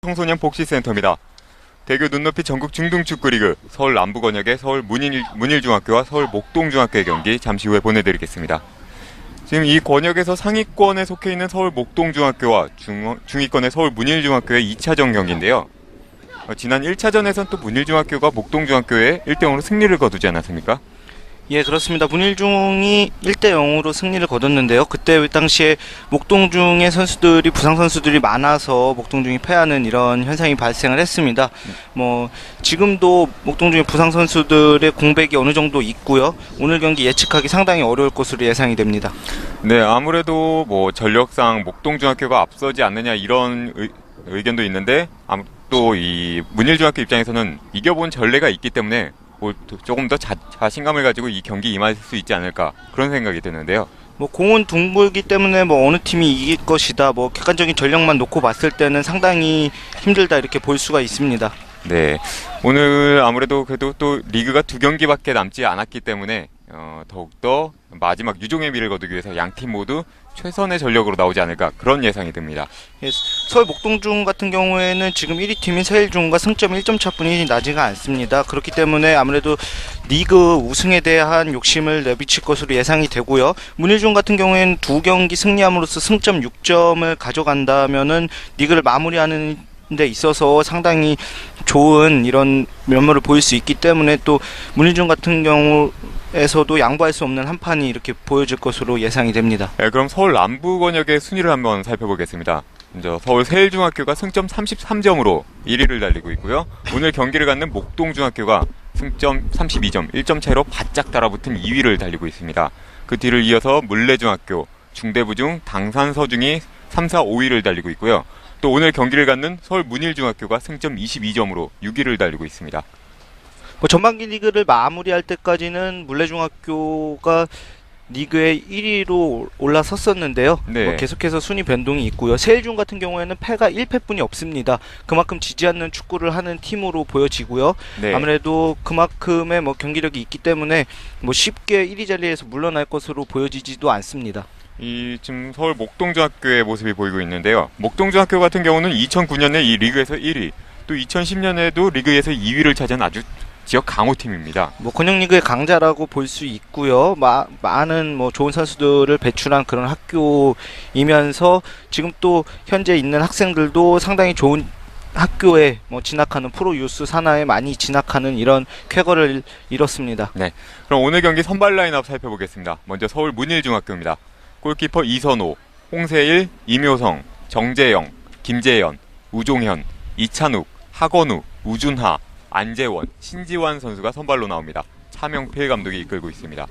청소년 복지센터입니다. 대교 눈높이 전국 중등축구리그 서울 남부권역의 서울 문일중학교와 서울 목동중학교의 경기 잠시 후에 보내드리겠습니다. 지금 이 권역에서 상위권에 속해 있는 서울 목동중학교와 중위권의 서울 문일중학교의 2차전 경기인데요. 지난 1차전에선 또 문일중학교가 목동중학교에 1대0으로 승리를 거두지 않았습니까? 예, 그렇습니다. 문일중이 1대0으로 승리를 거뒀는데요. 그때 당시에 목동중의 선수들이 부상 선수들이 많아서 목동중이 패하는 이런 현상이 발생을 했습니다. 지금도 목동중의 부상 선수들의 공백이 어느 정도 있고요. 오늘 경기 예측하기 상당히 어려울 것으로 예상이 됩니다. 네, 아무래도 전력상 목동중학교가 앞서지 않느냐 이런 의견도 있는데 또 이 문일중학교 입장에서는 이겨본 전례가 있기 때문에 조금 더 자신감을 가지고 이 경기 임할 수 있지 않을까 그런 생각이 드는데요. 공은 둥글기 때문에 어느 팀이 이길 것이다. 객관적인 전력만 놓고 봤을 때는 상당히 힘들다 이렇게 볼 수가 있습니다. 네, 오늘 아무래도 그래도 또 리그가 2경기밖에 남지 않았기 때문에 더욱더 마지막 유종의 미를 거두기 위해서 양 팀 모두 최선의 전력으로 나오지 않을까 그런 예상이 듭니다. 예, 서울 목동중 같은 경우에는 지금 1위 팀인 서일중과 승점 1점 차뿐이 나지가 않습니다. 그렇기 때문에 아무래도 리그 우승에 대한 욕심을 내비칠 것으로 예상이 되고요. 문일중 같은 경우에는 2경기 승리함으로써 승점 6점을 가져간다면은 리그를 마무리하는 데 있어서 상당히 좋은 이런 면모를 보일 수 있기 때문에 또 문일중 같은 경우에서도 양보할 수 없는 한 판이 이렇게 보여질 것으로 예상이 됩니다. 네, 그럼 서울 남부권역의 순위를 한번 살펴보겠습니다. 먼저 서울 세일중학교가 승점 33점으로 1위를 달리고 있고요. 오늘 경기를 갖는 목동중학교가 승점 32점, 1점 차이로 바짝 달아붙은 2위를 달리고 있습니다. 그 뒤를 이어서 물레중학교, 중대부중, 당산서중이 3, 4, 5위를 달리고 있고요. 또 오늘 경기를 갖는 서울 문일중학교가 승점 22점으로 6위를 달리고 있습니다. 전반기 리그를 마무리할 때까지는 물레중학교가 리그의 1위로 올라섰었는데요. 네. 계속해서 순위 변동이 있고요. 세일중 같은 경우에는 패가 1패뿐이 없습니다. 그만큼 지지 않는 축구를 하는 팀으로 보여지고요. 네. 아무래도 그만큼의 경기력이 있기 때문에 쉽게 1위 자리에서 물러날 것으로 보여지지도 않습니다. 지금 서울 목동중학교의 모습이 보이고 있는데요. 목동중학교 같은 경우는 2009년에 이 리그에서 1위, 또 2010년에도 리그에서 2위를 차지한 아주 지역 강호팀입니다. 권역리그의 강자라고 볼 수 있고요. 많은 좋은 선수들을 배출한 그런 학교이면서 지금 또 현재 있는 학생들도 상당히 좋은 학교에 진학하는 프로 유스 산하에 많이 진학하는 이런 쾌거를 이뤘습니다. 네, 그럼 오늘 경기 선발 라인업 살펴보겠습니다. 먼저 서울 문일중학교입니다. 골키퍼 이선호, 홍세일, 임효성, 정재영, 김재현, 우종현, 이찬욱, 하건우, 우준하, 안재원, 신지환 선수가 선발로 나옵니다. 차명필 감독이 이끌고 있습니다.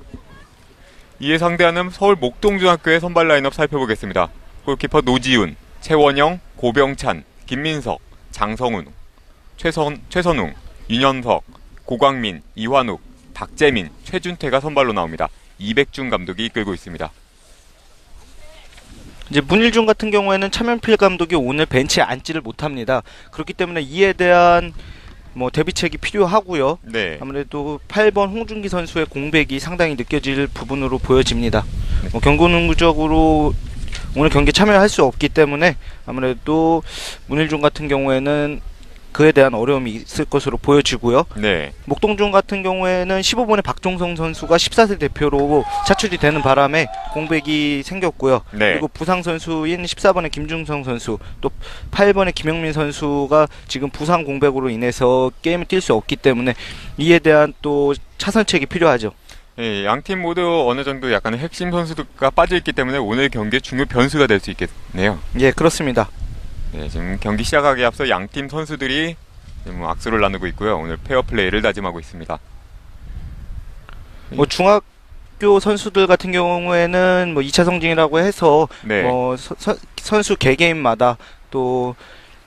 이에 상대하는 서울 목동중학교의 선발 라인업 살펴보겠습니다. 골키퍼 노지훈, 최원영, 고병찬, 김민석, 장성훈, 최선웅, 윤현석, 고광민, 이환욱, 박재민, 최준태가 선발로 나옵니다. 이백준 감독이 이끌고 있습니다. 이제 문일중 같은 경우에는 차명필 감독이 오늘 벤치에 앉지를 못합니다. 그렇기 때문에 이에 대한 대비책이 필요하고요. 네. 아무래도 8번 홍준기 선수의 공백이 상당히 느껴질 부분으로 보여집니다. 경고능구적으로 오늘 경기에 참여할 수 없기 때문에 아무래도 문일중 같은 경우에는 그에 대한 어려움이 있을 것으로 보여지고요. 네. 목동중 같은 경우에는 15번의 박종성 선수가 14세 대표로 차출이 되는 바람에 공백이 생겼고요. 네. 그리고 부상 선수인 14번의 김중성 선수, 또 8번의 김영민 선수가 지금 부상 공백으로 인해서 게임을 뛸 수 없기 때문에 이에 대한 또 차선책이 필요하죠. 예, 양팀 모두 어느 정도 약간의 핵심 선수가 빠져있기 때문에 오늘 경기의 중요 변수가 될 수 있겠네요. 예, 그렇습니다. 네, 지금 경기 시작하기에 앞서 양팀 선수들이 악수를 나누고 있고요. 오늘 페어플레이를 다짐하고 있습니다. 중학교 선수들 같은 경우에는 2차 성징이라고 해서 네. 선수 개개인마다 또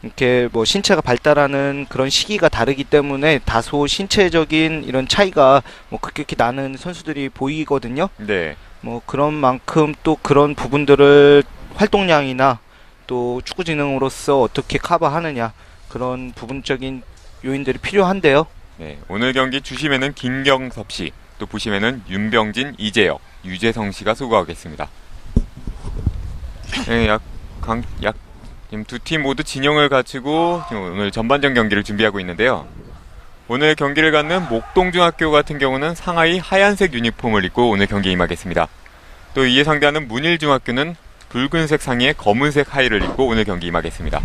이렇게 신체가 발달하는 그런 시기가 다르기 때문에 다소 신체적인 이런 차이가 급격히 나는 선수들이 보이거든요. 네. 그런 만큼 또 그런 부분들을 활동량이나 또 축구진흥으로서 어떻게 커버하느냐 그런 부분적인 요인들이 필요한데요. 네, 오늘 경기 주심에는 김경섭 씨, 또 부심에는 윤병진, 이재혁, 유재성 씨가 수고하겠습니다. 네, 지금 두 팀 모두 진영을 갖추고 지금 오늘 전반전 경기를 준비하고 있는데요. 오늘 경기를 갖는 목동중학교 같은 경우는 상하이 하얀색 유니폼을 입고 오늘 경기에 임하겠습니다. 또 이에 상대하는 문일중학교는 붉은색 상의에 검은색 하의를 입고 오늘 경기 임하겠습니다.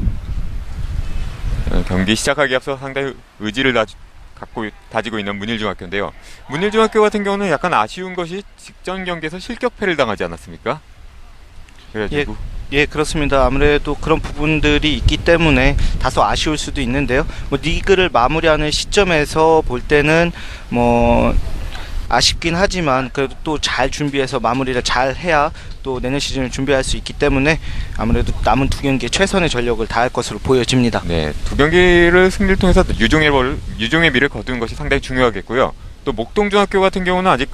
경기 시작하기 앞서 상당히 의지를 다지고 있는 문일중학교인데요. 문일중학교 같은 경우는 약간 아쉬운 것이 직전 경기에서 실격패를 당하지 않았습니까? 그래가지고 예, 그렇습니다. 아무래도 그런 부분들이 있기 때문에 다소 아쉬울 수도 있는데요. 뭐 리그를 마무리하는 시점에서 볼 때는 뭐 아쉽긴 하지만 그래도 또 잘 준비해서 마무리를 잘 해야 또 내년 시즌을 준비할 수 있기 때문에 아무래도 남은 두 경기에 최선의 전력을 다할 것으로 보여집니다. 네, 두 경기를 승리를 통해서 유종의 미를 거두는 것이 상당히 중요하겠고요. 또 목동중학교 같은 경우는 아직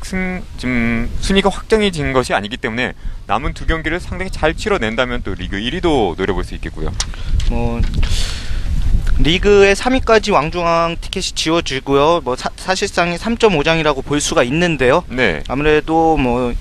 지금 순위가 확정이 진 것이 아니기 때문에 남은 두 경기를 상당히 잘 치러낸다면 또 리그 1위도 노려볼 수 있겠고요. 뭐 리그의 3위까지 왕중왕 티켓이 지워지고요. 뭐 사실상이 3.5장이라고 볼 수가 있는데요. 네. 아무래도 뭐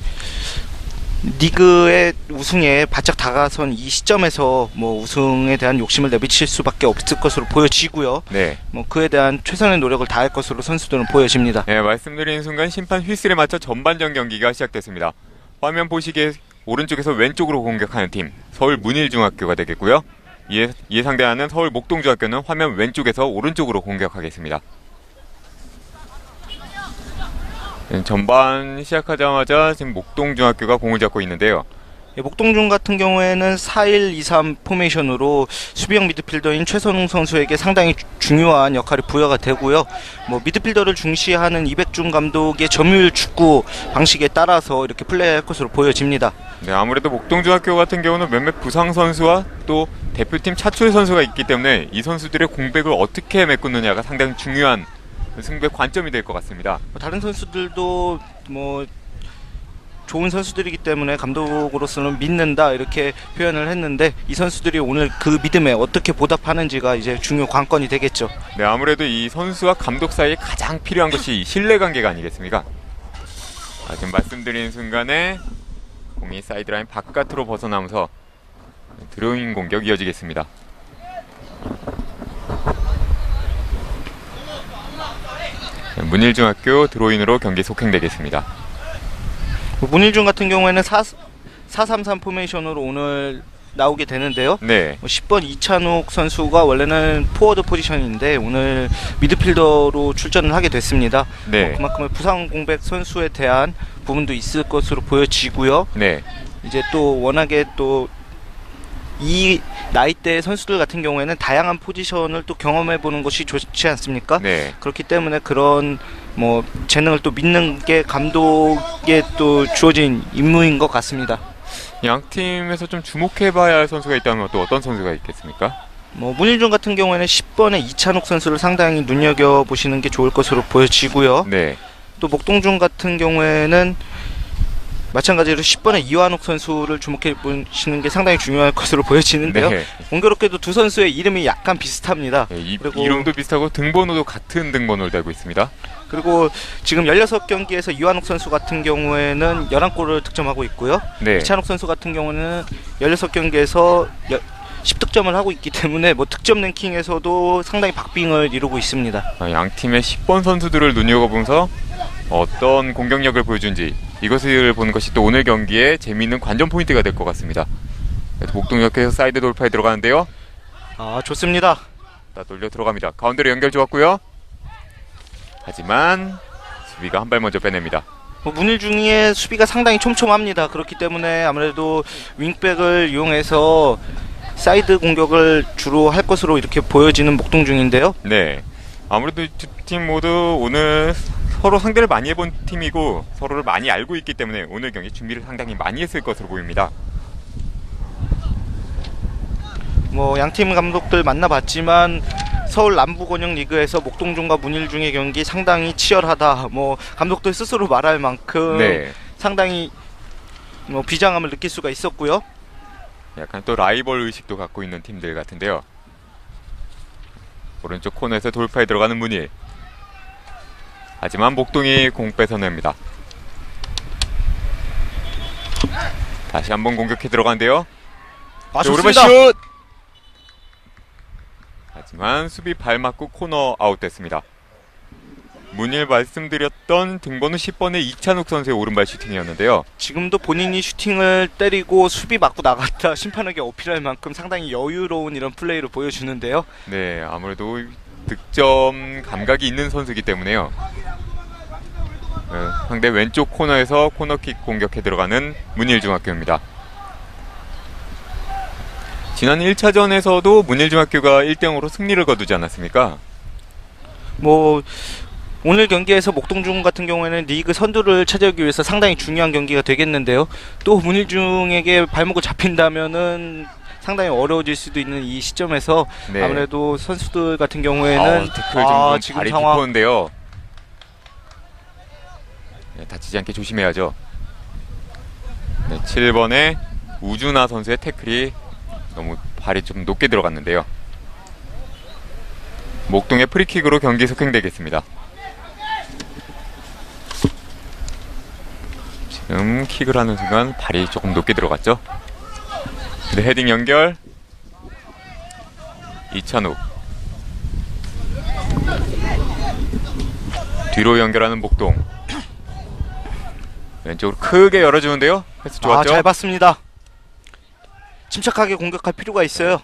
리그의 우승에 바짝 다가선 이 시점에서 뭐 우승에 대한 욕심을 내비칠 수밖에 없을 것으로 보여지고요. 네. 뭐 그에 대한 최선의 노력을 다할 것으로 선수들은 보여집니다. 네, 말씀드린 순간 심판 휘슬에 맞춰 전반전 경기가 시작됐습니다. 화면 보시기에 오른쪽에서 왼쪽으로 공격하는 팀 서울 문일중학교가 되겠고요. 이에 상대하는 서울 목동중학교는 화면 왼쪽에서 오른쪽으로 공격하겠습니다. 전반 시작하자마자 지금 목동중학교가 공을 잡고 있는데요. 목동중 같은 경우에는 4-1-2-3 포메이션으로 수비형 미드필더인 최선웅 선수에게 상당히 중요한 역할이 부여가 되고요. 뭐 미드필더를 중시하는 이백준 감독의 점유율 축구 방식에 따라서 이렇게 플레이할 것으로 보여집니다. 네, 아무래도 목동중학교 같은 경우는 몇몇 부상 선수와 또 대표팀 차출 선수가 있기 때문에 이 선수들의 공백을 어떻게 메꾸느냐가 상당히 중요한 승부의 관점이 될 것 같습니다. 다른 선수들도 뭐 좋은 선수들이기 때문에 감독으로서는 믿는다 이렇게 표현을 했는데 이 선수들이 오늘 그 믿음에 어떻게 보답하는지가 이제 중요 관건이 되겠죠. 네, 아무래도 이 선수와 감독 사이에 가장 필요한 것이 신뢰관계가 아니겠습니까? 지금 말씀드린 순간에 공이 사이드라인 바깥으로 벗어나면서 드로잉 공격 이어지겠습니다. 문일중학교 드로인으로 경기 속행되겠습니다. 문일중 같은 경우에는 4-3-3 포메이션으로 오늘 나오게 되는데요. 네. 10번 이찬욱 선수가 원래는 포워드 포지션인데 오늘 미드필더로 출전을 하게 됐습니다. 네. 그만큼 부상 공백 선수에 대한 부분도 있을 것으로 보여지고요. 네. 이제 또 워낙에 또 이 나이대 선수들 같은 경우에는 다양한 포지션을 또 경험해 보는 것이 좋지 않습니까? 네. 그렇기 때문에 그런 뭐 재능을 또 믿는 게 감독에 또 주어진 임무인 것 같습니다. 양 팀에서 좀 주목해봐야 할 선수가 있다면 또 어떤 선수가 있겠습니까? 뭐 문일중 같은 경우에는 10번의 이찬욱 선수를 상당히 눈여겨 보시는 게 좋을 것으로 보여지고요. 네. 또 목동중 같은 경우에는 마찬가지로 10번의 이완욱 선수를 주목해 보시는 게 상당히 중요할 것으로 보여지는데요. 네. 공교롭게도 두 선수의 이름이 약간 비슷합니다. 네, 그리고 이름도 비슷하고 등번호도 같은 등번호를 달고 있습니다. 그리고 지금 16경기에서 이완욱 선수 같은 경우에는 11골을 득점하고 있고요. 네. 이찬욱 선수 같은 경우는 16경기에서 10득점을 하고 있기 때문에 뭐 득점 랭킹에서도 상당히 박빙을 이루고 있습니다. 양 팀의 10번 선수들을 눈여겨보면서 어떤 공격력을 보여준지 이것을 보는 것이 또 오늘 경기의 재미있는 관전 포인트가 될 것 같습니다. 목동역에서 사이드 돌파에 들어가는데요. 좋습니다. 다 돌려 들어갑니다. 가운데로 연결 좋았고요. 하지만 수비가 한 발 먼저 빼냅니다. 문일중의 수비가 상당히 촘촘합니다. 그렇기 때문에 아무래도 윙백을 이용해서 사이드 공격을 주로 할 것으로 이렇게 보여지는 목동중인데요. 네. 아무래도 두 팀 모두 오늘 서로 상대를 많이 해본 팀이고 서로를 많이 알고 있기 때문에 오늘 경기 준비를 상당히 많이 했을 것으로 보입니다. 뭐 양팀 감독들 만나봤지만 서울 남부권역 리그에서 목동중과 문일중의 경기 상당히 치열하다. 뭐 감독들 스스로 말할 만큼 네. 상당히 뭐 비장함을 느낄 수가 있었고요. 약간 또 라이벌 의식도 갖고 있는 팀들 같은데요. 오른쪽 코너에서 돌파에 들어가는 문일. 하지만 목동이 공 뺏어냅니다. 다시 한번 공격해 들어가는데요. 좋습니다. 오른발 슛! 하지만 수비 발 맞고 코너 아웃됐습니다. 문일 말씀드렸던 등번호 10번의 이찬욱 선수의 오른발 슈팅이었는데요. 지금도 본인이 슈팅을 때리고 수비 맞고 나갔다 심판에게 어필할 만큼 상당히 여유로운 이런 플레이를 보여주는데요. 네, 아무래도 득점 감각이 있는 선수이기 때문에요. 상대 왼쪽 코너에서 코너킥 공격해 들어가는 문일중학교입니다. 지난 1차전에서도 문일중학교가 1대0으로 승리를 거두지 않았습니까? 뭐 오늘 경기에서 목동중 같은 경우에는 리그 선두를 차지하기 위해서 상당히 중요한 경기가 되겠는데요. 또 문일중에게 발목을 잡힌다면은 상당히 어려워질 수도 있는 이 시점에서 네. 아무래도 선수들 같은 경우에는 태클 좀 지금 발이 상황 깊었는데요. 네, 다치지 않게 조심해야죠. 네, 7번의 우준하 선수의 태클이 너무 발이 좀 높게 들어갔는데요. 목동의 프리킥으로 경기 속행되겠습니다. 지금 킥을 하는 순간 발이 조금 높게 들어갔죠. 근데 헤딩 연결 이찬욱 뒤로 연결하는 목동 왼쪽으로 크게 열어주는데요. 패스 좋았죠. 잘 봤습니다. 침착하게 공격할 필요가 있어요.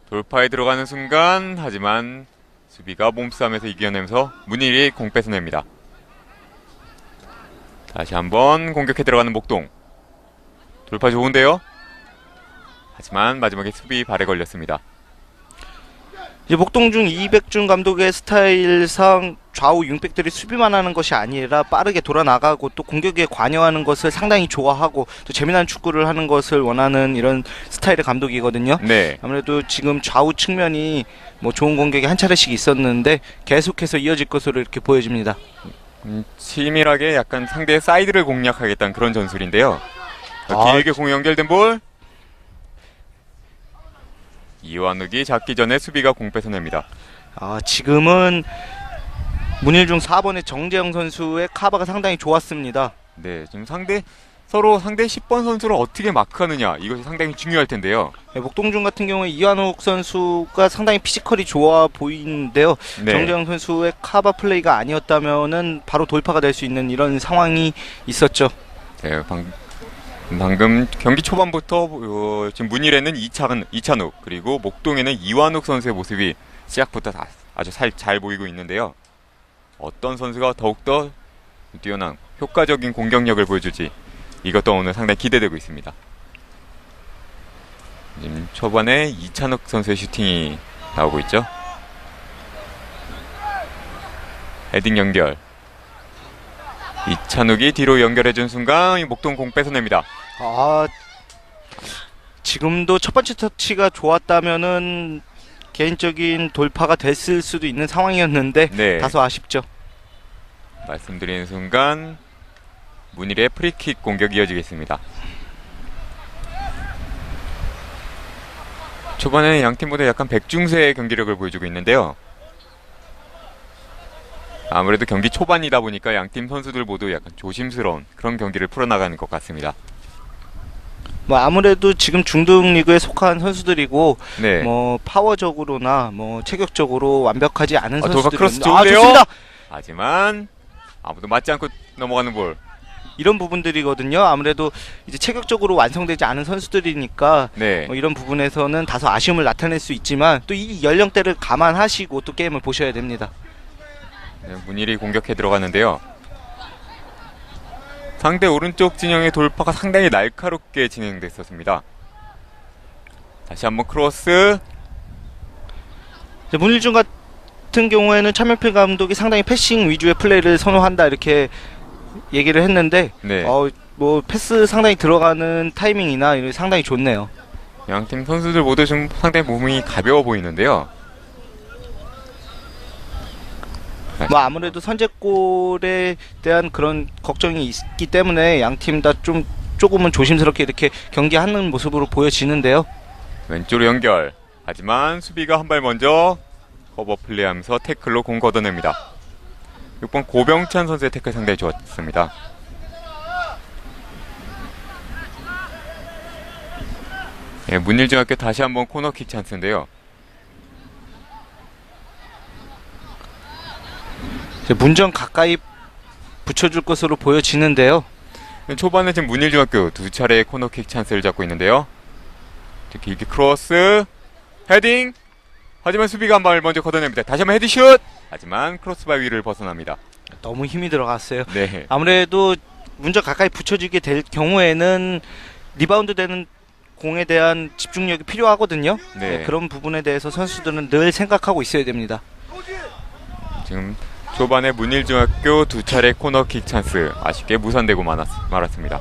돌파에 들어가는 순간 하지만 수비가 몸싸움에서 이겨내면서 문일이 공 뺏어냅니다. 다시 한번 공격해 들어가는 목동 돌파 좋은데요. 하지만 마지막에 수비 발에 걸렸습니다. 이제 목동중 이백준 감독의 스타일상 좌우 윙백들이 수비만 하는 것이 아니라 빠르게 돌아나가고 또 공격에 관여하는 것을 상당히 좋아하고 또 재미난 축구를 하는 것을 원하는 이런 스타일의 감독이거든요. 네. 아무래도 지금 좌우 측면이 뭐 좋은 공격이 한 차례씩 있었는데 계속해서 이어질 것으로 이렇게 보여집니다. 치밀하게 약간 상대의 사이드를 공략하겠다는 그런 전술인데요. 길게 공 연결된 볼 이완욱이 잡기 전에 수비가 공 뺏어냅니다. 지금은 문일중 4번의 정재영 선수의 카바가 상당히 좋았습니다. 네, 지금 서로 상대 10번 선수를 어떻게 마크하느냐 이것이 상당히 중요할 텐데요. 네, 목동중 같은 경우에 이완욱 선수가 상당히 피지컬이 좋아 보이는데요. 네. 정재영 선수의 카바 플레이가 아니었다면은 바로 돌파가 될 수 있는 이런 상황이 있었죠. 네, 방금 경기 초반부터 지금 문일에는 이찬욱 그리고 목동에는 이완욱 선수의 모습이 시작부터 아주 잘 보이고 있는데요. 어떤 선수가 더욱더 뛰어난 효과적인 공격력을 보여줄지 이것도 오늘 상당히 기대되고 있습니다. 지금 초반에 이찬욱 선수의 슈팅이 나오고 있죠. 헤딩 연결 이찬욱이 뒤로 연결해준 순간 목동 공 뺏어냅니다. 지금도 첫 번째 터치가 좋았다면은 개인적인 돌파가 됐을 수도 있는 상황이었는데 네. 다소 아쉽죠. 말씀드리는 순간 문일의 프리킥 공격이 이어지겠습니다. 초반에 양 팀보다 약간 백중세의 경기력을 보여주고 있는데요. 아무래도 경기 초반이다 보니까 양팀 선수들 모두 약간 조심스러운 그런 경기를 풀어나가는 것 같습니다. 뭐 아무래도 지금 중등 리그에 속한 선수들이고 네. 뭐 파워적으로나 뭐 체격적으로 완벽하지 않은 돌파 선수들은 크로스 좋은데요? 좋습니다. 하지만 아무도 맞지 않고 넘어가는 볼. 이런 부분들이거든요. 아무래도 이제 체격적으로 완성되지 않은 선수들이니까 네. 뭐 이런 부분에서는 다소 아쉬움을 나타낼 수 있지만 또 이 연령대를 감안하시고 또 게임을 보셔야 됩니다. 네, 문일이 공격해 들어가는데요. 상대 오른쪽 진영의 돌파가 상당히 날카롭게 진행됐었습니다. 다시 한번 크로스. 문일중 같은 경우에는 차명필 감독이 상당히 패싱 위주의 플레이를 선호한다 이렇게 얘기를 했는데 네. 뭐 패스 상당히 들어가는 타이밍이나 이런 상당히 좋네요. 양팀 선수들 모두 좀 상당히 몸이 가벼워 보이는데요. 뭐 아무래도 선제골에 대한 그런 걱정이 있기 때문에 양 팀 다 조금은 조심스럽게 이렇게 경기하는 모습으로 보여지는데요. 왼쪽으로 연결. 하지만 수비가 한 발 먼저 커버 플레이하면서 태클로 공 걷어냅니다. 6번 고병찬 선수의 태클 상당히 좋았습니다. 예, 문일중학교 다시 한번 코너킥 찬스인데요. 이제 문전 가까이 붙여줄 것으로 보여지는데요. 초반에 지금 문일중학교 두 차례 코너킥 찬스를 잡고 있는데요. 길게 크로스, 헤딩. 하지만 수비가 한 발을 먼저 걷어냅니다. 다시 한번 헤드슛. 하지만 크로스바 위를 벗어납니다. 너무 힘이 들어갔어요. 네. 아무래도 문전 가까이 붙여지게 될 경우에는 리바운드 되는 공에 대한 집중력이 필요하거든요. 네. 그런 부분에 대해서 선수들은 늘 생각하고 있어야 됩니다. 지금 초반에 문일중학교 두 차례 코너킥 찬스 아쉽게 무산되고 말았습니다.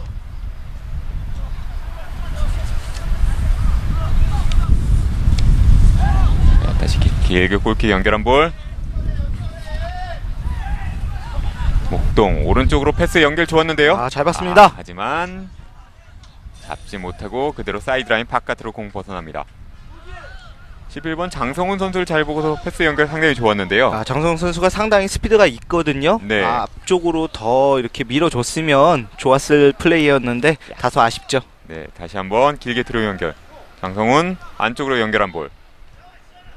자, 다시 길게 골킥 연결한 볼. 목동 오른쪽으로 패스 연결 좋았는데요. 잘 봤습니다. 하지만 잡지 못하고 그대로 사이드라인 바깥으로 공 벗어납니다. 11번 장성훈 선수를 잘 보고서 패스 연결 상당히 좋았는데요. 장성 선수가 상당히 스피드가 있거든요. 네. 앞쪽으로 더 이렇게 밀어줬으면 좋았을 플레이였는데 다소 아쉽죠. 네, 다시 한번 길게 들어 연결. 장성훈 안쪽으로 연결한 볼.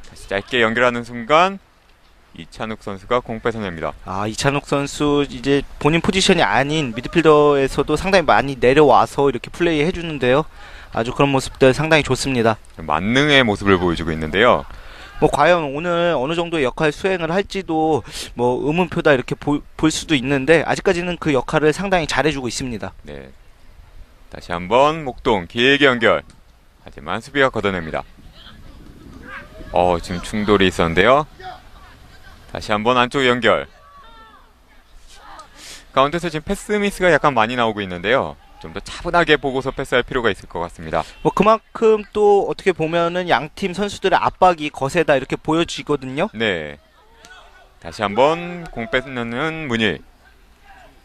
다시 짧게 연결하는 순간 이찬욱 선수가 공 뺏어냅니다. 이찬욱 선수 이제 본인 포지션이 아닌 미드필더에서도 상당히 많이 내려와서 이렇게 플레이 해주는데요. 아주 그런 모습들 상당히 좋습니다. 만능의 모습을 보여주고 있는데요. 과연 오늘 어느 정도의 역할 수행을 할지도 의문표다 이렇게 볼 수도 있는데 아직까지는 그 역할을 상당히 잘해주고 있습니다. 네, 다시 한번 목동 길게 연결. 하지만 수비가 걷어냅니다. 지금 충돌이 있었는데요. 다시 한번 안쪽 연결. 가운데서 지금 패스 미스가 약간 많이 나오고 있는데요. 좀 더 차분하게 보고서 패스할 필요가 있을 것 같습니다. 그만큼 또 어떻게 보면은 양팀 선수들의 압박이 거세다 이렇게 보여지거든요. 네. 다시 한번 공 뺏는 문일.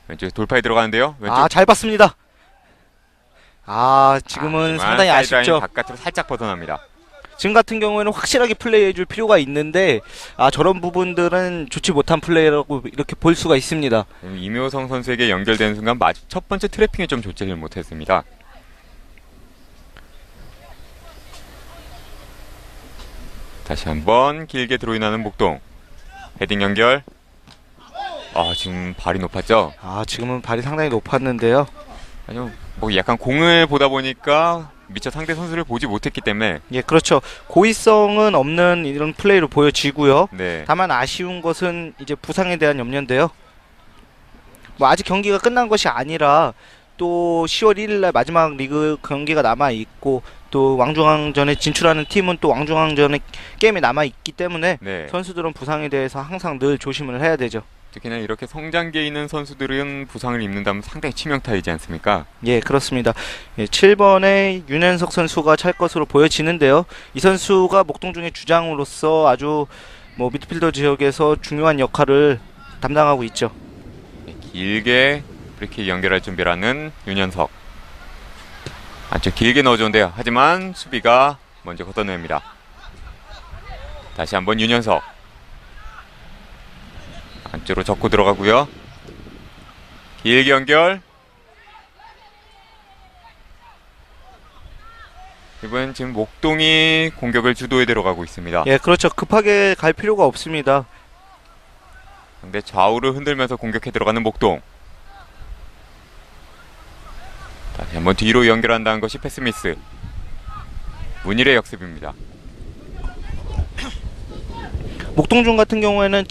왼쪽 돌파에 들어가는데요. 왼쪽. 잘 봤습니다. 지금은 상당히 아쉽죠. 바깥으로 살짝 벗어납니다. 지금 같은 경우에는 확실하게 플레이해줄 필요가 있는데 저런 부분들은 좋지 못한 플레이라고 이렇게 볼 수가 있습니다. 임효성 선수에게 연결되는 순간 첫 번째 트래핑에 좀 좋지를 못했습니다. 다시 한번 길게 드로인하는 목동. 헤딩 연결. 지금 발이 높았죠? 지금은 발이 상당히 높았는데요. 아니요, 약간 공을 보다 보니까 미처 상대 선수를 보지 못했기 때문에. 예, 그렇죠. 고의성은 없는 이런 플레이로 보여지고요. 네. 다만 아쉬운 것은 이제 부상에 대한 염려인데요. 아직 경기가 끝난 것이 아니라 또 10월 1일날 마지막 리그 경기가 남아 있고 또 왕중왕전에 진출하는 팀은 또 왕중왕전에 게임이 남아 있기 때문에 네. 선수들은 부상에 대해서 항상 늘 조심을 해야 되죠. 특히나 이렇게 성장기에 있는 선수들은 부상을 입는다면 상당히 치명타이지 않습니까? 예, 그렇습니다. 7번에 윤현석 선수가 찰 것으로 보여지는데요. 이 선수가 목동중의 주장으로서 아주 미드필더 지역에서 중요한 역할을 담당하고 있죠. 네, 길게 브레이크 연결할 준비를 하는 윤현석. 안쪽 길게 넣어주는데요. 하지만 수비가 먼저 걷어냅니다. 다시 한번 윤현석. 안쪽으로 접고 들어가고요. 길게 연결. 이번엔 지금 목동이 공격을 주도해 들어가고 있습니다. 예, 그렇죠. 급하게 갈 필요가 없습니다. 근데 좌우를 흔들면서 공격해 들어가는 목동. 다시 한번 뒤로 연결한다는 것이 패스미스. 문일의 역습입니다. 목동중 같은 경우에는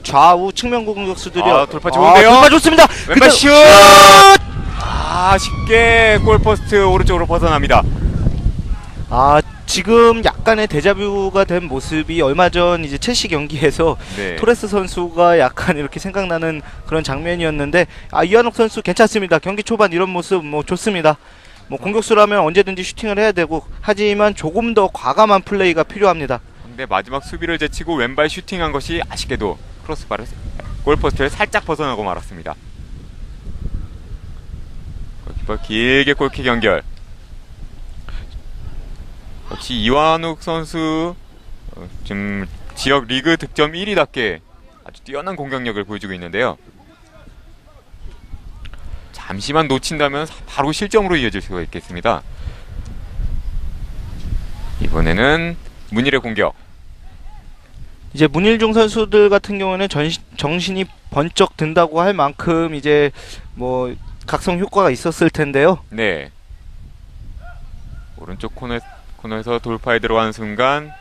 좌우 측면 공격수들이 돌파 좋은데요? 돌파 좋습니다. 왼발 슛! 쉽게 골포스트 오른쪽으로 벗어납니다. 지금 약간의 데자뷰가 된 모습이 얼마 전 이제 첼시 경기에서 네. 토레스 선수가 약간 이렇게 생각나는 그런 장면이었는데 이한욱 선수 괜찮습니다. 경기 초반 이런 모습 좋습니다. 공격수라면 언제든지 슈팅을 해야 되고 하지만 조금 더 과감한 플레이가 필요합니다. 근데 마지막 수비를 제치고 왼발 슈팅한 것이 아쉽게도 크로스바를 골포스트를 살짝 벗어나고 말았습니다. 골키퍼 길게 골킥 연결. 역시 이완욱 선수 지금 지역 리그 득점 1위답게 아주 뛰어난 공격력을 보여주고 있는데요. 잠시만 놓친다면 바로 실점으로 이어질 수가 있겠습니다. 이번에는 문일의 공격. 이제 문일중 선수들 같은 경우는 정신이 번쩍 든다고 할 만큼 이제 뭐 각성 효과가 있었을 텐데요. 네. 오른쪽 코너에서 돌파에 들어가는 순간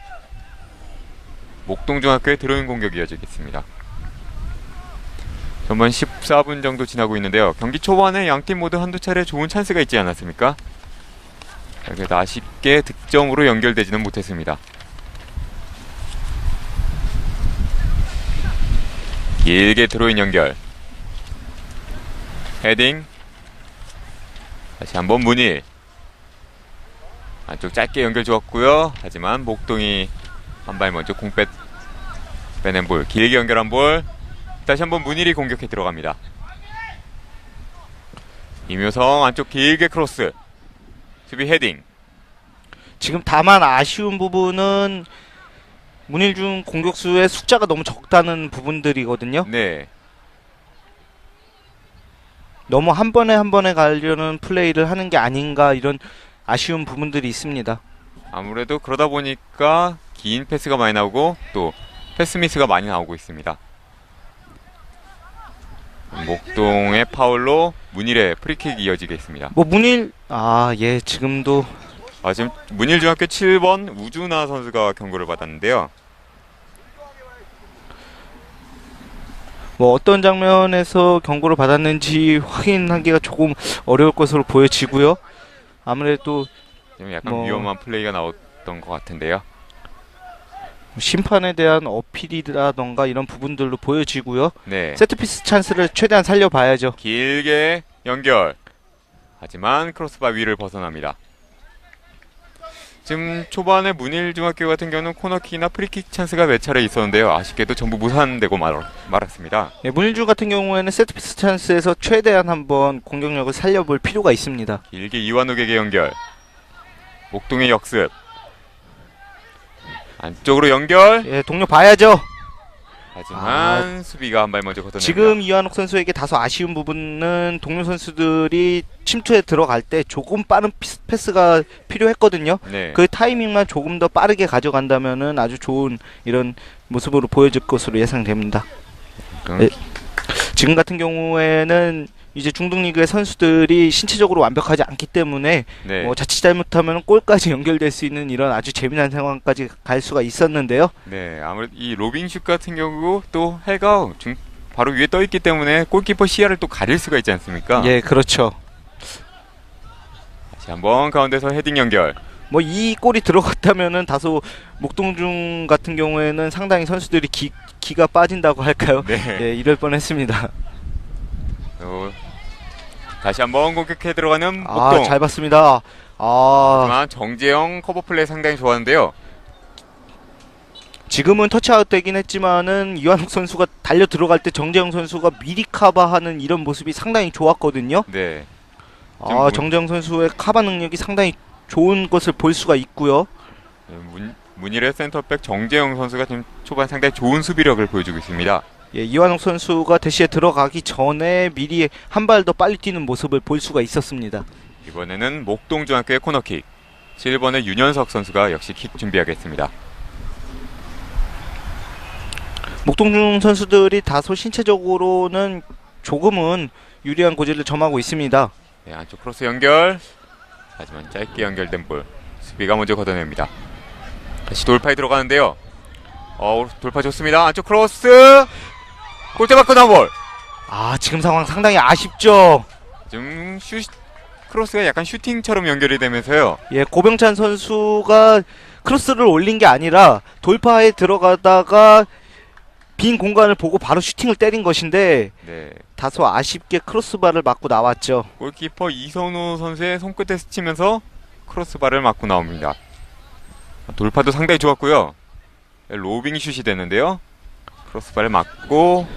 목동중학교의 드로잉 공격이 이어지겠습니다. 전반 14분 정도 지나고 있는데요. 경기 초반에 양팀 모두 한두 차례 좋은 찬스가 있지 않았습니까? 그래도 아쉽게 득점으로 연결되지는 못했습니다. 길게 드로인 연결. 헤딩. 다시 한번 문일. 안쪽 짧게 연결 좋았고요. 하지만 목동이 한 발 먼저 공 빼낸 볼. 길게 연결한 볼. 다시 한번 문일이 공격해 들어갑니다. 임효성 안쪽 길게 크로스. 수비 헤딩. 지금 다만 아쉬운 부분은 문일중 공격수의 숫자가 너무 적다는 부분들이거든요. 네. 너무 한 번에 한 번에 가려는 플레이를 하는 게 아닌가 이런 아쉬운 부분들이 있습니다. 아무래도 그러다 보니까 긴 패스가 많이 나오고 또 패스 미스가 많이 나오고 있습니다. 목동의 파울로 문일의 프리킥이 이어지겠습니다. 뭐 문일 예 지금도 지금 문일중학교 7번 우준하 선수가 경고를 받았는데요. 뭐 어떤 장면에서 경고를 받았는지 확인하기가 조금 어려울 것으로 보여지고요. 아무래도 지금 약간 위험한 플레이가 나왔던 것 같은데요. 심판에 대한 어필이라던가 이런 부분들로 보여지고요. 네. 세트피스 찬스를 최대한 살려봐야죠. 길게 연결. 하지만 크로스바 위를 벗어납니다. 지금 초반에 문일중학교 같은 경우는 코너킥이나 프리킥 찬스가 몇 차례 있었는데요. 아쉽게도 전부 무산되고 말았습니다. 네, 문일중 같은 경우에는 세트피스 찬스에서 최대한 한번 공격력을 살려볼 필요가 있습니다. 길게 이완욱에게 연결. 목동의 역습. 안쪽으로 연결. 예, 동료 봐야죠. 하지만 수비가 한 발 먼저 걷어냅니다. 지금 이완욱 선수에게 다소 아쉬운 부분은 동료 선수들이 침투에 들어갈 때 조금 빠른 패스가 필요했거든요. 네. 그 타이밍만 조금 더 빠르게 가져간다면은 아주 좋은 이런 모습으로 보여줄 것으로 예상됩니다. 네. 지금 같은 경우에는 이제 중등리그의 선수들이 신체적으로 완벽하지 않기 때문에 네. 뭐 자칫 잘못하면 골까지 연결될 수 있는 이런 아주 재미난 상황까지 갈 수가 있었는데요. 네, 아무래도 이 로빙슛 같은 경우 또 해가 바로 위에 떠 있기 때문에 골키퍼 시야를 또 가릴 수가 있지 않습니까? 예, 그렇죠. 다시 한번 가운데서 헤딩 연결. 뭐 이 골이 들어갔다면은 다소 목동중 같은 경우에는 상당히 선수들이 기가 빠진다고 할까요? 네. 예, 이럴 뻔했습니다. 다시 한번 공격해 들어가는 목동. 잘 봤습니다. 하지만 정재영 커버 플레이 상당히 좋았는데요. 지금은 터치아웃 되긴 했지만은 이완욱 선수가 달려 들어갈 때 정재영 선수가 미리 커버하는 이런 모습이 상당히 좋았거든요. 네. 정재영 선수의 커버 능력이 상당히 좋은 것을 볼 수가 있고요. 문일의 센터백 정재영 선수가 지금 초반 상당히 좋은 수비력을 보여주고 있습니다. 예, 이완욱 선수가 대시에 들어가기 전에 미리 한 발 더 빨리 뛰는 모습을 볼 수가 있었습니다. 이번에는 목동중학교의 코너킥. 7번의 윤현석 선수가 역시 킥 준비하겠습니다. 목동중 선수들이 다소 신체적으로는 조금은 유리한 고지를 점하고 있습니다. 네, 안쪽 크로스 연결. 하지만 짧게 연결된 볼. 수비가 먼저 걷어냅니다. 다시 돌파에 들어가는데요. 돌파 좋습니다. 안쪽 크로스. 골대 맞고 나온 볼. 지금 상황 상당히 아쉽죠. 지금 크로스가 약간 슈팅처럼 연결이 되면서요. 예, 고병찬 선수가 크로스를 올린 게 아니라 돌파에 들어가다가 빈 공간을 보고 바로 슈팅을 때린 것인데 네. 다소 아쉽게 크로스바를 맞고 나왔죠. 골키퍼 이선우 선수의 손끝에 스치면서 크로스바를 맞고 나옵니다. 돌파도 상당히 좋았고요. 로빙 슛이 됐는데요. 크로스바를 맞고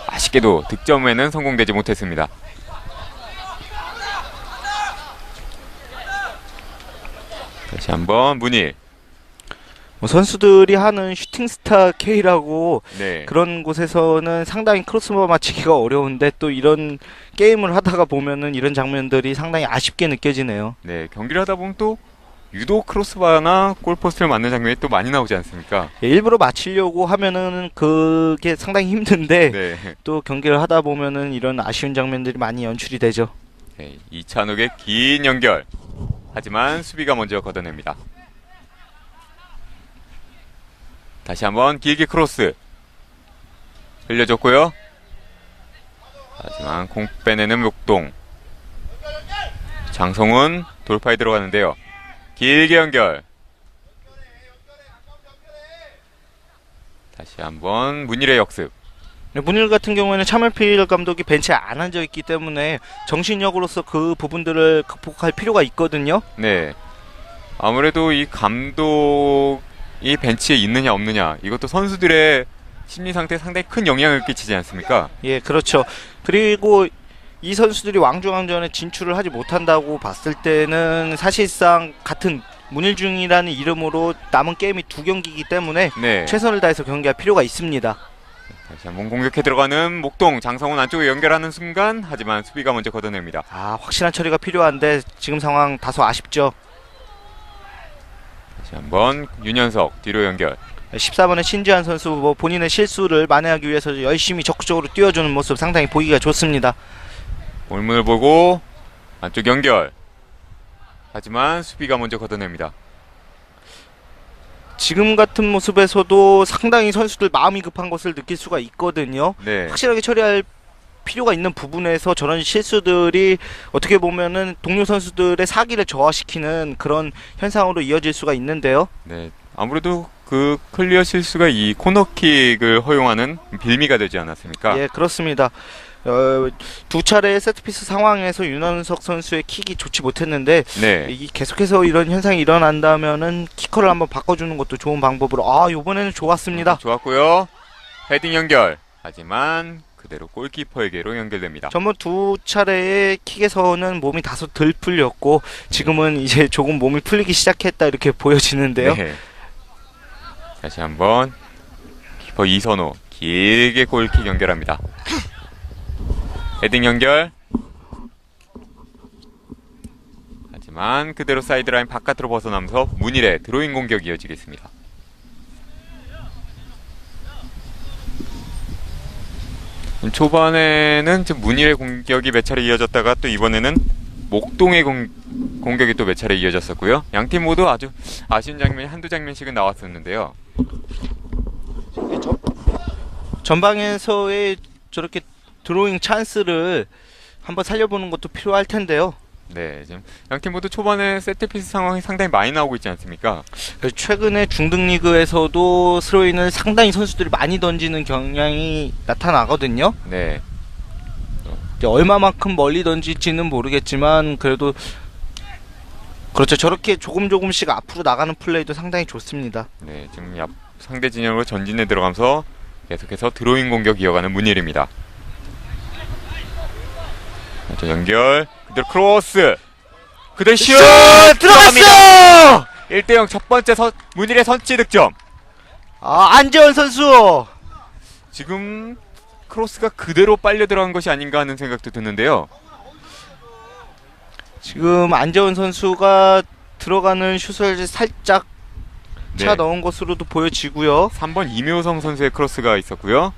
아쉽게도 득점에는 성공되지 못했습니다. 다시 한번 문일. 선수들이 하는 슈팅스타 K라고 네. 그런 곳에서는 상당히 크로스바 맞히기가 어려운데 또 이런 게임을 하다가 보면은 이런 장면들이 상당히 아쉽게 느껴지네요. 네, 경기를 하다 보면 또 유독 크로스바나 골포스트를 맞는 장면이 또 많이 나오지 않습니까? 예, 일부러 맞추려고 하면은 그게 상당히 힘든데 네. 또 경기를 하다 보면은 이런 아쉬운 장면들이 많이 연출이 되죠. 네, 이찬욱의 긴 연결. 하지만 수비가 먼저 걷어냅니다. 다시 한번 길게 크로스. 흘려줬고요. 하지만 공 빼내는 목동. 장성훈 돌파에 들어가는데요. 길게 연결. 다시 한번 문일의 역습. 네, 문일 같은 경우에는 차멜필 감독이 벤치에 안 앉아 있기 때문에 정신력으로서 그 부분들을 극복할 필요가 있거든요. 네. 아무래도 이 감독이 벤치에 있느냐 없느냐 이것도 선수들의 심리 상태에 상당히 큰 영향을 끼치지 않습니까? 예, 그렇죠. 그리고 이 선수들이 왕중왕전에 진출을 하지 못한다고 봤을 때는 사실상 같은 문일중이라는 이름으로 남은 게임이 2경기이기 때문에 네. 최선을 다해서 경기할 필요가 있습니다. 다시 한번 공격해 들어가는 목동. 장성훈 안쪽에 연결하는 순간 하지만 수비가 먼저 걷어냅니다. 확실한 처리가 필요한데 지금 상황 다소 아쉽죠. 다시 한번 윤현석 뒤로 연결. 14번의 신지한 선수 본인의 실수를 만회하기 위해서 열심히 적극적으로 뛰어주는 모습 상당히 보기가 좋습니다. 골문을 보고 안쪽 연결. 하지만 수비가 먼저 걷어냅니다. 지금 같은 모습에서도 상당히 선수들 마음이 급한 것을 느낄 수가 있거든요. 네. 확실하게 처리할 필요가 있는 부분에서 저런 실수들이 어떻게 보면은 동료 선수들의 사기를 저하시키는 그런 현상으로 이어질 수가 있는데요. 네. 아무래도 그 클리어 실수가 이 코너킥을 허용하는 빌미가 되지 않았습니까? 예, 그렇습니다. 두 차례의 세트피스 상황에서 윤원석 선수의 킥이 좋지 못했는데 네. 계속해서 이런 현상이 일어난다면은 키커를 한번 바꿔주는 것도 좋은 방법으로 이번에는 좋았습니다. 좋았고요. 헤딩 연결. 하지만 그대로 골키퍼에게로 연결됩니다. 전번 두 차례의 킥에서는 몸이 다소 덜 풀렸고 지금은 이제 조금 몸이 풀리기 시작했다 이렇게 보여지는데요. 네. 다시 한번 키퍼 이선호 길게 골킥 연결합니다. 헤딩 연결. 하지만 그대로 사이드라인 바깥으로 벗어나면서 문일의 드로잉 공격이 이어지겠습니다. 초반에는 지금 문일의 공격이 몇 차례 이어졌다가 또 이번에는 목동의 공격이 또 몇 차례 이어졌었고요. 양팀 모두 아주 아쉬운 장면이 한두 장면씩은 나왔었는데요. 전방에서의 저렇게 드로잉 찬스를 한번 살려보는 것도 필요할 텐데요. 네, 지금 양팀 모두 초반에 세트피스 상황이 상당히 많이 나오고 있지 않습니까? 최근에 중등 리그에서도 스로인을 상당히 선수들이 많이 던지는 경향이 나타나거든요. 네. 이제 얼마만큼 멀리 던질지는 모르겠지만 그래도 그렇죠. 저렇게 조금씩 앞으로 나가는 플레이도 상당히 좋습니다. 네, 지금 상대 진영으로 전진에 들어가면서 계속해서 드로잉 공격 이어가는 문일입니다. 자, 연결. 그대로 크로스. 그대로 슛! 들어갔어! 1대0 첫 번째 문일의 선취 득점. 안재원 선수! 지금 크로스가 그대로 빨려 들어간 것이 아닌가 하는 생각도 드는데요. 지금 안재원 선수가 들어가는 슛을 살짝 차 네. 넣은 것으로도 보여지고요. 3번 이묘성 선수의 크로스가 있었고요.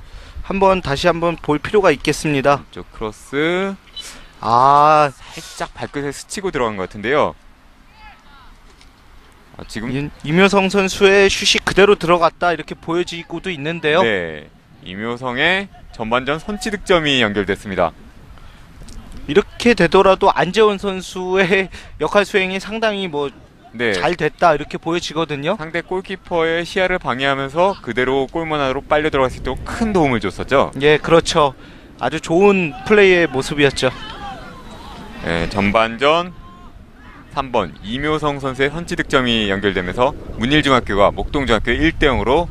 다시 한번 볼 필요가 있겠습니다. 저 크로스 살짝 발끝에 스치고 들어간 것 같은데요. 지금 이묘성 선수의 슛이 그대로 들어갔다 이렇게 보여지고도 있는데요. 네, 이묘성의 전반전 선취 득점이 연결됐습니다. 이렇게 되더라도 안재원 선수의 역할 수행이 상당히 네, 잘 됐다 이렇게 보여지거든요. 상대 골키퍼의 시야를 방해하면서 그대로 골문 안으로 빨려 들어갈 수 있도록 큰 도움을 줬었죠. 예, 그렇죠. 아주 좋은 플레이의 모습이었죠. 네, 전반전 3번 이묘성 선수의 선취 득점이 연결되면서 문일중학교가 목동중학교 1대0으로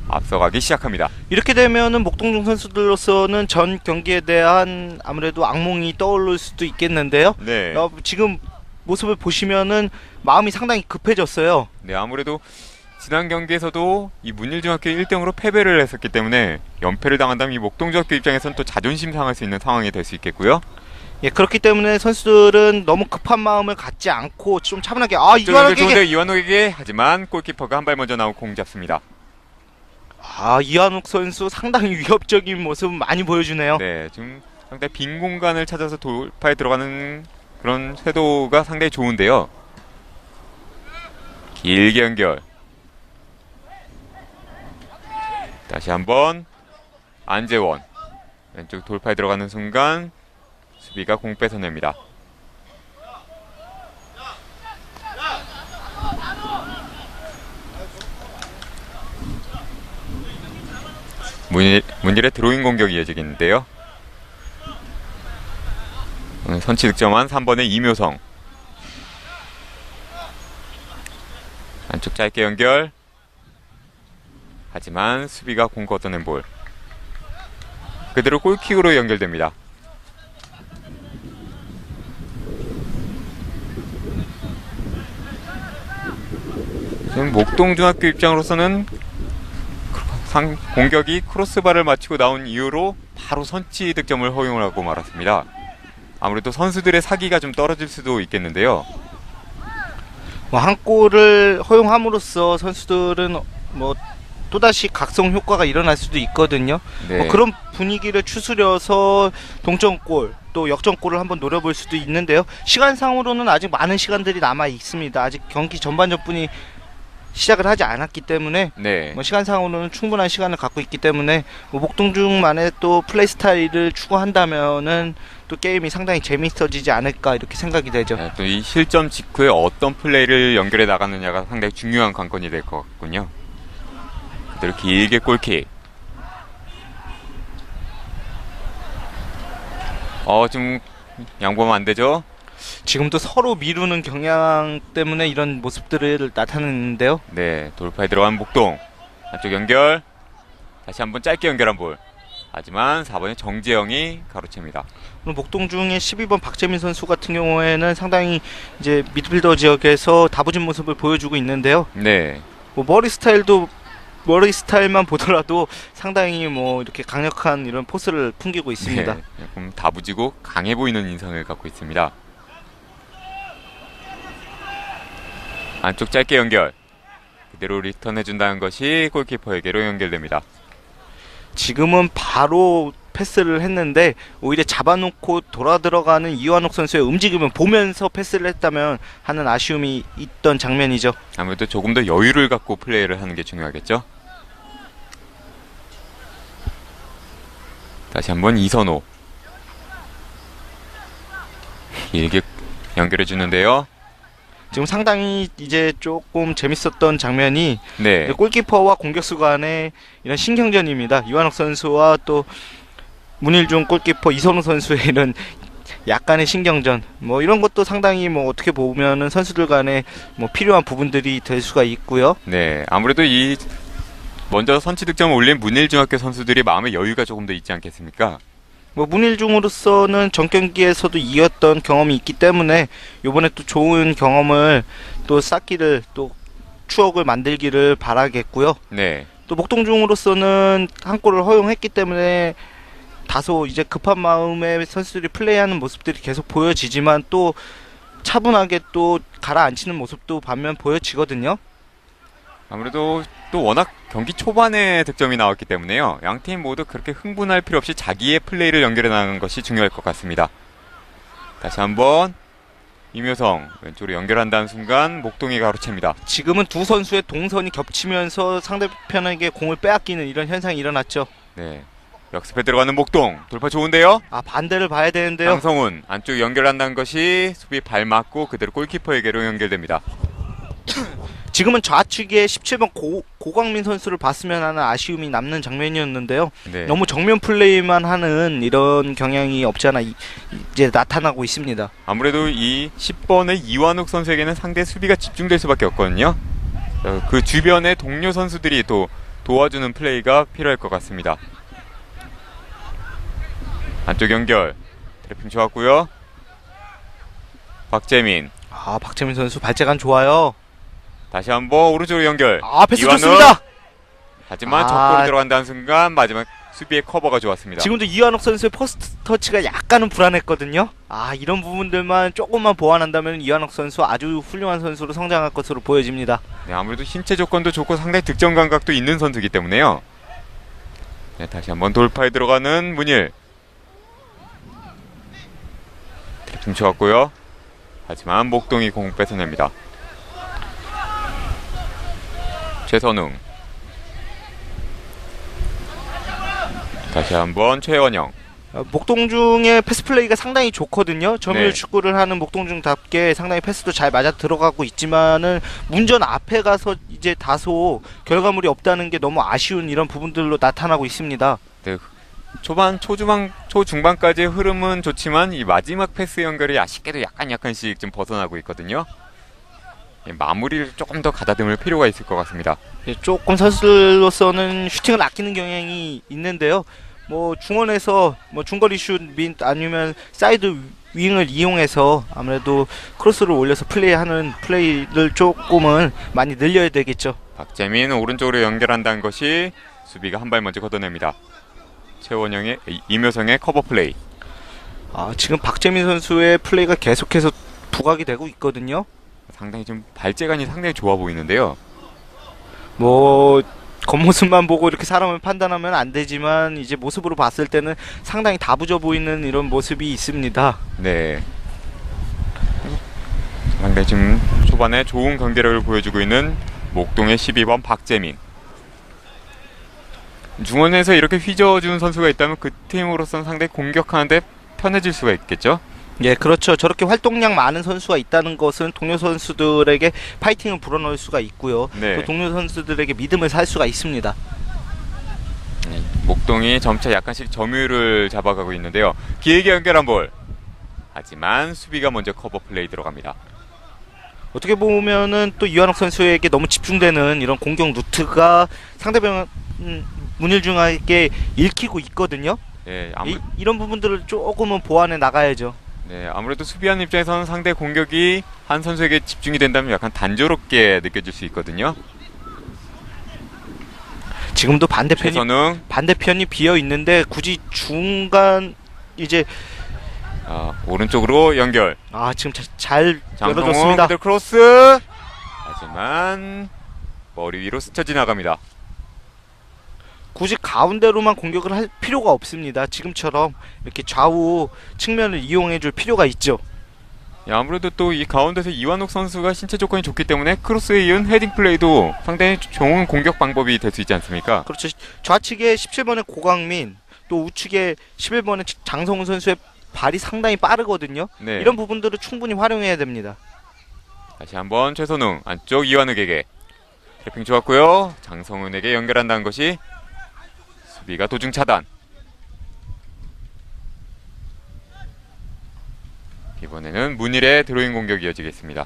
앞서가기 시작합니다. 이렇게 되면은 목동중 선수들로서는 전 경기에 대한 아무래도 악몽이 떠오를 수도 있겠는데요. 네. 지금 모습을 보시면은 마음이 상당히 급해졌어요. 네, 아무래도 지난 경기에서도 이 문일중학교 1대0으로 패배를 했었기 때문에 연패를 당한다면 이 목동중학교 입장에서는 또 자존심 상할 수 있는 상황이 될 수 있겠고요. 예, 그렇기 때문에 선수들은 너무 급한 마음을 갖지 않고 좀 차분하게 쪽 연결 좋은데 이완욱에게 이완욱에게 하지만 골키퍼가 한 발 먼저 나오고 공 잡습니다. 이완욱 선수 상당히 위협적인 모습 많이 보여주네요. 네, 지금 상당히 빈 공간을 찾아서 돌파에 들어가는 그런 쇄도가 상당히 좋은데요. 길게 연결. 다시 한번 안재원 왼쪽 돌파에 들어가는 순간 수비가 공 뺏어냅니다. 문일의 드로잉 공격이 이어지겠는데요. 오늘 선취 득점한 3번의 이묘성. 안쪽 짧게 연결. 하지만 수비가 공 걷어낸 볼. 그대로 골킥으로 연결됩니다. 지금 목동중학교 입장으로서는 공격이 크로스바를 마치고 나온 이후로 바로 선취 득점을 허용을 하고 말았습니다. 아무래도 선수들의 사기가 좀 떨어질 수도 있겠는데요. 한 골을 허용함으로써 선수들은 또다시 각성 효과가 일어날 수도 있거든요. 네. 그런 분위기를 추스려서 동점골 또 역전골을 한번 노려볼 수도 있는데요. 시간상으로는 아직 많은 시간들이 남아 있습니다. 아직 경기 전반전뿐이 시작을 하지 않았기 때문에 네. 시간상으로는 충분한 시간을 갖고 있기 때문에 목동중만의 또 플레이 스타일을 추구한다면은 또 게임이 상당히 재미있어지지 않을까 이렇게 생각이 되죠. 네, 또 이 실점 직후에 어떤 플레이를 연결해 나가느냐가 상당히 중요한 관건이 될 것 같군요. 그대로 길게 골킥. 좀 양보하면 안 되죠? 지금도 서로 미루는 경향 때문에 이런 모습들을 나타내는데요. 네, 돌파에 들어간 목동. 안쪽 연결. 다시 한번 짧게 연결한 볼. 하지만 4번의 정재영이 가로챕니다. 목동중의 12번 박재민 선수 같은 경우에는 상당히 이제 미드필더 지역에서 다부진 모습을 보여주고 있는데요. 네. 머리 스타일만 보더라도 상당히 이렇게 강력한 이런 포스를 풍기고 있습니다. 네, 조금 다부지고 강해 보이는 인상을 갖고 있습니다. 안쪽 짧게 연결. 그대로 리턴해준다는 것이 골키퍼에게로 연결됩니다. 지금은 바로 패스를 했는데 오히려 잡아놓고 돌아 들어가는 이완욱 선수의 움직임을 보면서 패스를 했다면 하는 아쉬움이 있던 장면이죠. 아무래도 조금 더 여유를 갖고 플레이를 하는 게 중요하겠죠. 다시 한번 이선호. 길게 연결해 주는데요. 지금 상당히 이제 조금 재밌었던 장면이 네. 골키퍼와 공격수 간의 이런 신경전입니다. 이완욱 선수와 또 문일중 골키퍼 이선우 선수의 이런 약간의 신경전 이런 것도 상당히 어떻게 보면은 선수들 간에 필요한 부분들이 될 수가 있고요. 네. 아무래도 이 먼저 선취 득점을 올린 문일중학교 선수들이 마음의 여유가 조금 더 있지 않겠습니까? 문일중으로서는 전 경기에서도 이겼던 경험이 있기 때문에 이번에 또 좋은 경험을 또 쌓기를 또 추억을 만들기를 바라겠고요. 네. 또 목동중으로서는 한 골을 허용했기 때문에 다소 이제 급한 마음에 선수들이 플레이하는 모습들이 계속 보여지지만 또 차분하게 또 가라앉히는 모습도 반면 보여지거든요. 아무래도 또 워낙 경기 초반에 득점이 나왔기 때문에요. 양팀 모두 그렇게 흥분할 필요 없이 자기의 플레이를 연결해 나가는 것이 중요할 것 같습니다. 다시 한번 이묘성 왼쪽으로 연결한다는 순간 목동이 가로챕니다. 지금은 두 선수의 동선이 겹치면서 상대편에게 공을 빼앗기는 이런 현상이 일어났죠. 네. 역습에 들어가는 목동. 돌파 좋은데요? 반대를 봐야 되는데요. 강성훈 안쪽 연결한다는 것이 수비 발 맞고 그대로 골키퍼에게로 연결됩니다. 지금은 좌측에 17번 고광민 선수를 봤으면 하는 아쉬움이 남는 장면이었는데요. 네. 너무 정면 플레이만 하는 이런 경향이 없지 않아 이제 나타나고 있습니다. 아무래도 이 10번의 이완욱 선수에게는 상대 수비가 집중될 수밖에 없거든요. 그 주변의 동료 선수들이 또 도와주는 플레이가 필요할 것 같습니다. 안쪽 연결. 트래핑 좋았고요. 박재민. 박재민 선수 발재간 좋아요. 다시 한번 오른쪽으로 연결. 패스 이완욱. 좋습니다. 하지만 적도로 들어간다는 순간 마지막 수비의 커버가 좋았습니다. 지금도 이완옥 선수의 포스트 터치가 약간은 불안했거든요. 이런 부분들만 조금만 보완한다면 이완옥 선수 아주 훌륭한 선수로 성장할 것으로 보여집니다. 네, 아무래도 신체 조건도 좋고 상당히 득점 감각도 있는 선수이기 때문에요. 네, 다시 한번 돌파에 들어가는 문일. 트래핑 좋았고요. 하지만 목동이 공 뺏어냅니다. 최선웅. 다시 한번 최원영. 목동중의 패스 플레이가 상당히 좋거든요. 점유율 네. 축구를 하는 목동중답게 상당히 패스도 잘 맞아 들어가고 있지만은 문전 앞에 가서 이제 다소 결과물이 없다는 게 너무 아쉬운 이런 부분들로 나타나고 있습니다. 네, 초중반까지의 흐름은 좋지만 이 마지막 패스 연결이 아쉽게도 약간씩 좀 벗어나고 있거든요. 마무리를 조금 더 가다듬을 필요가 있을 것 같습니다. 조금 선수로서는 슈팅을 아끼는 경향이 있는데요. 중원에서 중거리 슛 및 아니면 사이드 윙을 이용해서 아무래도 크로스를 올려서 플레이를 조금은 많이 늘려야 되겠죠. 박재민 오른쪽으로 연결한다는 것이 수비가 한 발 먼저 걷어냅니다. 최원영의 이묘성의 커버 플레이. 지금 박재민 선수의 플레이가 계속해서 부각이 되고 있거든요. 상당히 좀 발재간이 상당히 좋아 보이는데요. 겉모습만 보고 이렇게 사람을 판단하면 안 되지만 이제 모습으로 봤을 때는 상당히 다부져 보이는 이런 모습이 있습니다. 네. 상당히 지금 초반에 좋은 경기력을 보여주고 있는 목동의 12번 박재민. 중원에서 이렇게 휘저어주는 선수가 있다면 그 팀으로서는 상당히 공격하는데 편해질 수가 있겠죠? 예, 그렇죠. 저렇게 활동량 많은 선수가 있다는 것은 동료 선수들에게 파이팅을 불어넣을 수가 있고요. 네. 또 동료 선수들에게 믿음을 살 수가 있습니다. 목동이 점차 약간씩 점유율을 잡아가고 있는데요. 길게 연결한 볼. 하지만 수비가 먼저 커버 플레이 들어갑니다. 어떻게 보면은 또 이완옥 선수에게 너무 집중되는 이런 공격 루트가 상대방 문일중에게 읽히고 있거든요. 네, 이런 부분들을 조금은 보완해 나가야죠. 네, 아무래도 수비하는 입장에서는 상대 공격이 한 선수에게 집중이 된다면 약간 단조롭게 느껴질 수 있거든요. 지금도 반대편이 비어 있는데 굳이 중간 이제 오른쪽으로 연결. 지금 잘 장성호 열어줬습니다. 미들 크로스. 하지만 머리 위로 스쳐 지나갑니다. 굳이 가운데로만 공격을 할 필요가 없습니다. 지금처럼 이렇게 좌우 측면을 이용해 줄 필요가 있죠. 아무래도 또 이 가운데서 이완욱 선수가 신체 조건이 좋기 때문에 크로스에 이은 헤딩 플레이도 상당히 좋은 공격 방법이 될 수 있지 않습니까? 그렇죠. 좌측에 17번의 고강민, 또 우측에 11번의 장성훈 선수의 발이 상당히 빠르거든요. 네. 이런 부분들을 충분히 활용해야 됩니다. 다시 한번 최선웅 안쪽 이완욱에게 태핑 좋았고요. 장성훈에게 연결한다는 것이 수비가 도중 차단. 이번에는 문일의 드로잉 공격이 이어지겠습니다.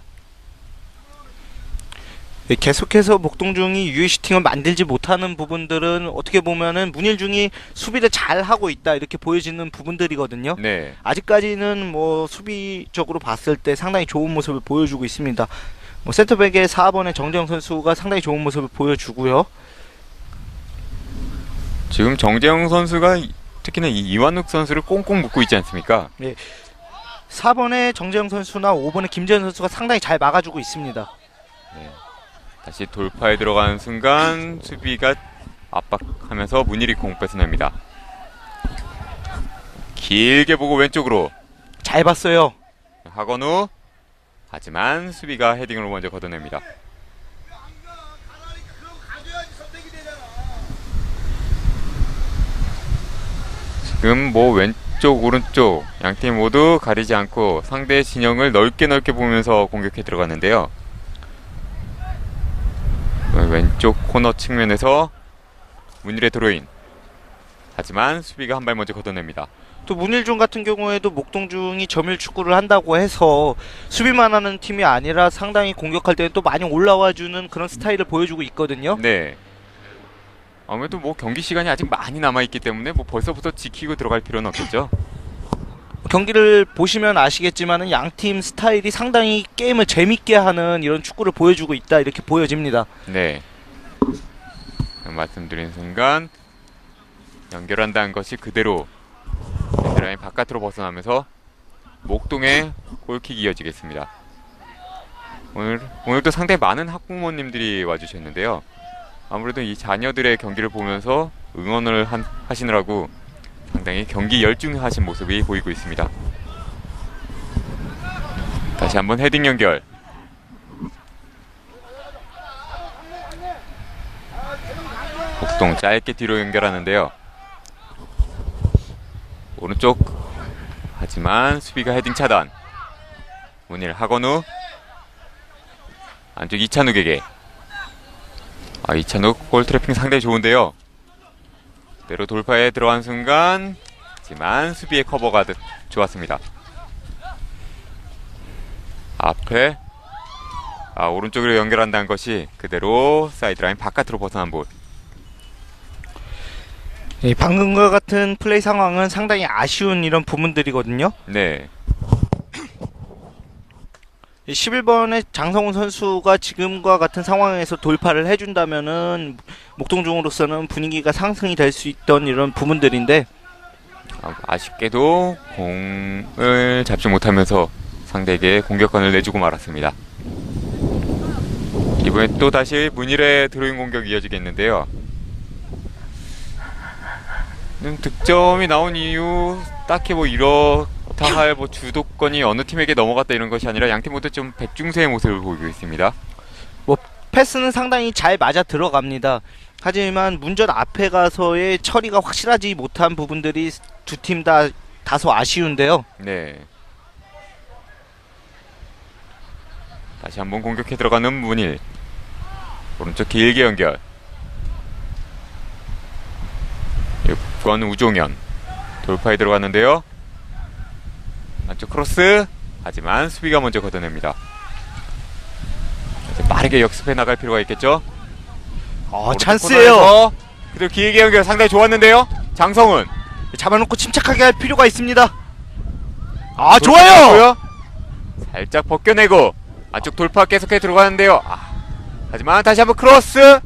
네, 계속해서 목동중이 유효 슈팅을 만들지 못하는 부분들은 어떻게 보면은 문일중이 수비를 잘 하고 있다 이렇게 보여지는 부분들이거든요. 네. 아직까지는 수비적으로 봤을 때 상당히 좋은 모습을 보여주고 있습니다. 센터백의 4번의 정재영 선수가 상당히 좋은 모습을 보여주고요. 지금 정재영 선수가 특히나 이완욱 선수를 꽁꽁 묶고 있지 않습니까? 네. 4번의 정재영 선수나 5번의 김재현 선수가 상당히 잘 막아주고 있습니다. 네. 다시 돌파에 들어가는 순간 수비가 압박하면서 문일이 공 뺏어냅니다. 길게 보고 왼쪽으로 잘 봤어요. 하건우. 하지만 수비가 헤딩으로 먼저 걷어냅니다. 지금 왼쪽 오른쪽 양팀 모두 가리지 않고 상대의 진영을 넓게 보면서 공격해 들어갔는데요. 왼쪽 코너 측면에서 문일의 드로인. 하지만 수비가 한 발 먼저 걷어냅니다. 또 문일중 같은 경우에도 목동중이 점유율 축구를 한다고 해서 수비만 하는 팀이 아니라 상당히 공격할 때는 또 많이 올라와주는 그런 스타일을 보여주고 있거든요. 네. 아무래도 경기 시간이 아직 많이 남아있기 때문에 벌써부터 지키고 들어갈 필요는 없겠죠. 경기를 보시면 아시겠지만은 양팀 스타일이 상당히 게임을 재밌게 하는 이런 축구를 보여주고 있다 이렇게 보여집니다. 네. 말씀드린 순간 연결한다는 것이 그대로 엔드라인 바깥으로 벗어나면서 목동의 골킥이 이어지겠습니다. 오늘도 상당히 많은 학부모님들이 와주셨는데요. 아무래도 이 자녀들의 경기를 보면서 응원을 하시느라고 상당히 경기 열중하신 모습이 보이고 있습니다. 다시 한번 헤딩 연결. 목동 짧게 뒤로 연결하는데요. 오른쪽, 하지만 수비가 헤딩 차단. 문일 하건우, 안쪽 이찬욱에게. 이찬욱 볼 트래핑 상당히 좋은데요. 그대로 돌파에 들어간 순간, 하지만 수비의 커버가 좋았습니다. 앞에 오른쪽으로 연결한다는 것이 그대로 사이드라인 바깥으로 벗어난 볼. 방금과 같은 플레이 상황은 상당히 아쉬운 이런 부분들이거든요. 네. 11번의 장성훈 선수가 지금과 같은 상황에서 돌파를 해준다면은 목동중으로서는 분위기가 상승이 될 수 있던 이런 부분들인데 아쉽게도 공을 잡지 못하면서 상대에게 공격권을 내주고 말았습니다. 이번에 또 다시 문일의 드로잉 공격이 이어지겠는데요. 득점이 나온 이유 딱히 이렇다 할 주도권이 어느 팀에게 넘어갔다 이런 것이 아니라 양팀 모두 좀 백중세의 모습을 보이고 있습니다. 패스는 상당히 잘 맞아 들어갑니다. 하지만 문전 앞에 가서의 처리가 확실하지 못한 부분들이 두 팀 다 다소 아쉬운데요. 네. 다시 한번 공격해 들어가는 문일. 오른쪽 길게 연결. 6번 우종현. 돌파에 들어갔는데요. 안쪽 크로스. 하지만 수비가 먼저 걷어냅니다. 이제 빠르게 역습해 나갈 필요가 있겠죠. 찬스예요. 그대로 길게 연결 상당히 좋았는데요. 장성훈 잡아놓고 침착하게 할 필요가 있습니다. 좋아요. 살짝 벗겨내고 안쪽 돌파 계속해 들어가는데요. 하지만 다시 한번 크로스.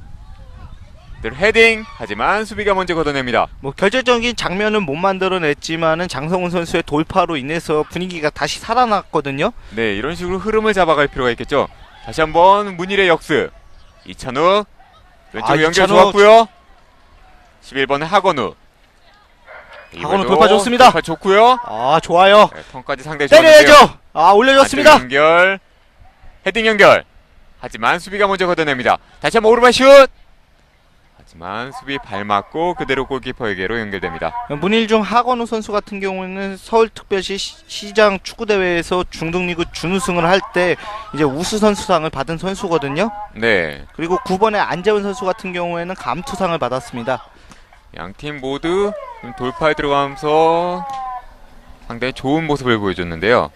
그대로 헤딩. 하지만 수비가 먼저 걷어냅니다. 결정적인 장면은 못 만들어냈지만은 장성훈 선수의 돌파로 인해서 분위기가 다시 살아났거든요. 네, 이런 식으로 흐름을 잡아갈 필요가 있겠죠. 다시 한번 문일의 역습. 이찬욱 왼쪽 연결 이찬욱. 좋았고요. 11번의 하건우. 하건우 돌파 좋습니다. 돌파 좋고요. 좋아요. 네, 턴까지 상당히 좋았는데요. 때려야죠. 올려줬습니다. 안쪽 연결. 헤딩 연결. 하지만 수비가 먼저 걷어냅니다. 다시 한번 오른발 슛. 하지만 수비 발 맞고 그대로 골키퍼에게로 연결됩니다. 문일중 하건우 선수 같은 경우에는 서울특별시 시장 축구대회에서 중등리그 준우승을 할 때 이제 우수 선수상을 받은 선수거든요. 네. 그리고 9번의 안재훈 선수 같은 경우에는 감투상을 받았습니다. 양팀 모두 돌파에 들어가면서 상당히 좋은 모습을 보여줬는데요.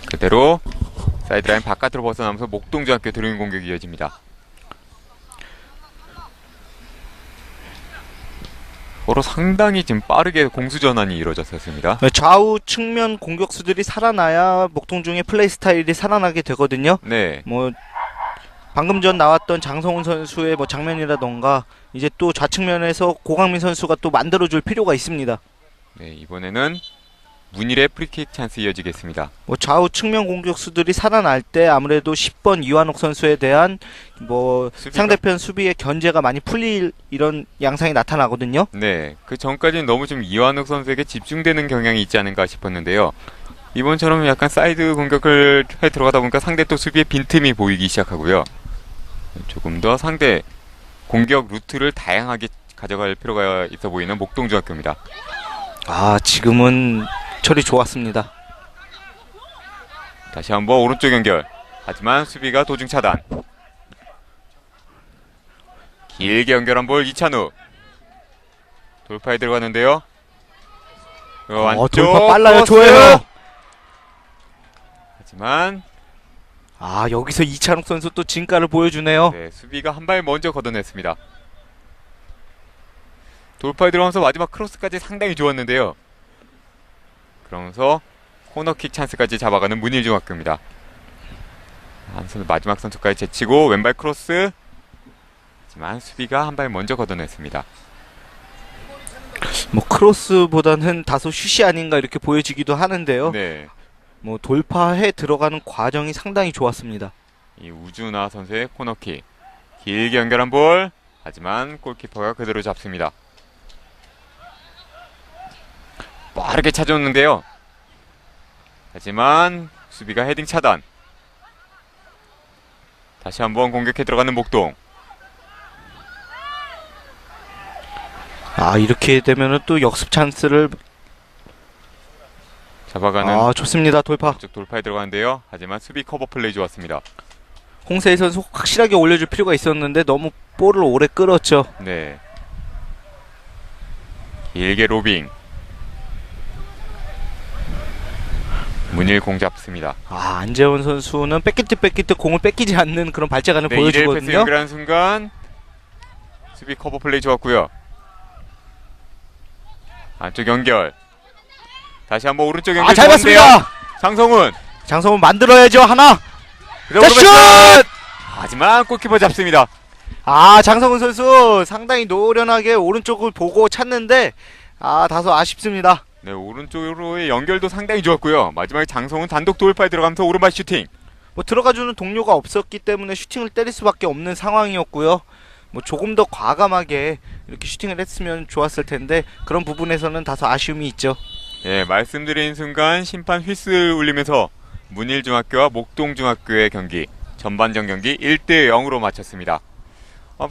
그대로 사이드라인 바깥으로 벗어나면서 목동중학교 드로잉 공격이 이어집니다. 서로 상당히 지금 빠르게 공수 전환이 이루어졌습니다. 좌우 측면 공격수들이 살아나야 목동중의 플레이 스타일이 살아나게 되거든요. 네. 방금 전 나왔던 장성훈 선수의 장면이라던가 이제 또 좌측면에서 고강민 선수가 또 만들어줄 필요가 있습니다. 네, 이번에는 문일의 프리킥 찬스 이어지겠습니다. 좌우 측면 공격수들이 살아날 때 아무래도 10번 이완옥 선수에 대한 상대편 수비의 견제가 많이 풀릴 이런 양상이 나타나거든요. 네, 그 전까지는 너무 좀 이완욱 선수에게 집중되는 경향이 있지 않은가 싶었는데요. 이번처럼 약간 사이드 공격을 해 들어가다 보니까 상대 또 수비의 빈틈이 보이기 시작하고요. 조금 더 상대 공격 루트를 다양하게 가져갈 필요가 있어 보이는 목동중학교입니다. 지금은 처리 좋았습니다. 다시 한번 오른쪽 연결. 하지만 수비가 도중 차단. 길게 연결한 볼 이찬우. 돌파에 들어가는데요. 돌파 빨라요. 좋아요. 하지만 여기서 이찬욱 선수 또 진가를 보여주네요. 네, 수비가 한 발 먼저 걷어냈습니다. 돌파에 들어가면서 마지막 크로스까지 상당히 좋았는데요. 그러면서 코너킥 찬스까지 잡아가는 문일중학교입니다. 마지막 선수까지 제치고 왼발 크로스. 하지만 수비가 한 발 먼저 걷어냈습니다. 뭐 크로스보다는 다소 슛이 아닌가 이렇게 보여지기도 하는데요. 네, 뭐 돌파해 들어가는 과정이 상당히 좋았습니다. 이 우준하 선수의 코너킥 길게 연결한 볼. 하지만 골키퍼가 그대로 잡습니다. 빠르게 찾아오는데요. 하지만 수비가 헤딩 차단. 다시 한번 공격해 들어가는 목동. 아, 이렇게 되면은 또 역습 찬스를 잡아가는 좋습니다. 돌파. 쪽 돌파에 들어가는데요. 하지만 수비 커버 플레이 좋았습니다. 홍세희 선수 확실하게 올려줄 필요가 있었는데 너무 볼을 오래 끌었죠. 네. 길게 로빙. 문일 공 잡습니다. 안재원 선수는 뺏기듯 공을 뺏기지 않는 그런 발재간을 네, 1대1 패스 보여주거든요. 연결하는 순간 수비 커버 플레이 좋았고요. 안쪽 연결. 다시 한번 오른쪽 연결. 잘 좋은데요. 봤습니다. 장성훈 만들어야죠. 하나. 자, 슛! 하지만 골키퍼 잡습니다. 장성훈 선수 상당히 노련하게 오른쪽을 보고 찾는데 다소 아쉽습니다. 네, 오른쪽으로의 연결도 상당히 좋았고요. 마지막에 장성훈 단독 돌파에 들어가면서 오른발 슈팅. 뭐 들어가주는 동료가 없었기 때문에 슈팅을 때릴 수밖에 없는 상황이었고요. 뭐 조금 더 과감하게 이렇게 슈팅을 했으면 좋았을 텐데 그런 부분에서는 다소 아쉬움이 있죠. 예, 말씀드린 순간 심판 휘슬 울리면서 문일중학교와 목동중학교의 경기, 전반전 경기 1대 0으로 마쳤습니다.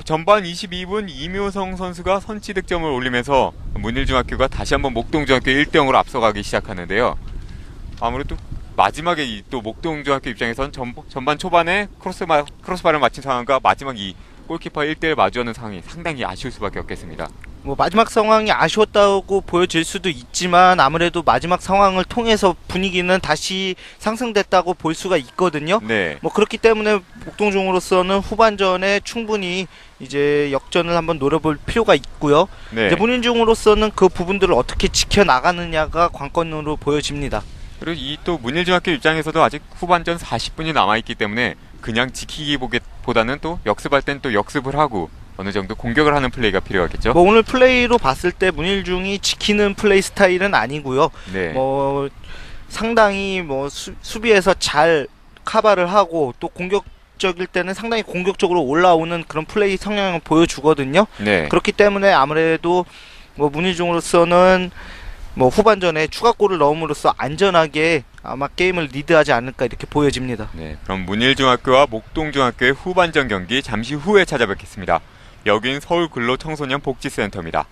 전반 22분 이묘성 선수가 선취 득점을 올리면서 문일중학교가 다시 한번 목동중학교 1대 0으로 앞서가기 시작하는데요. 아무래도 마지막에 또 목동중학교 입장에선 전반 초반에 크로스바를 맞힌 상황과 마지막 이 골키퍼 1대1 마주하는 상황이 상당히 아쉬울 수밖에 없겠습니다. 뭐 마지막 상황이 아쉬웠다고 보여질 수도 있지만 아무래도 마지막 상황을 통해서 분위기는 다시 상승됐다고 볼 수가 있거든요. 네. 뭐 그렇기 때문에 목동중으로서는 후반전에 충분히 이제 역전을 한번 노려볼 필요가 있고요. 네. 이제 문일중으로서는 그 부분들을 어떻게 지켜나가느냐가 관건으로 보여집니다. 그리고 이 또 문일중학교 입장에서도 아직 후반전 40분이 남아있기 때문에 그냥 지키기보다는 또 역습할 땐 또 역습을 하고 어느 정도 공격을 하는 플레이가 필요하겠죠. 뭐 오늘 플레이로 봤을 때 문일중이 지키는 플레이 스타일은 아니고요. 네. 뭐 상당히 뭐 수비에서 잘 커버를 하고 또 공격적일 때는 상당히 공격적으로 올라오는 그런 플레이 성향을 보여주거든요. 네. 그렇기 때문에 아무래도 뭐 문일중으로서는 뭐 후반전에 추가골을 넣음으로써 안전하게 아마 게임을 리드하지 않을까 이렇게 보여집니다. 네. 그럼 문일중학교와 목동중학교의 후반전 경기 잠시 후에 찾아뵙겠습니다. 여긴 서울근로청소년복지센터입니다.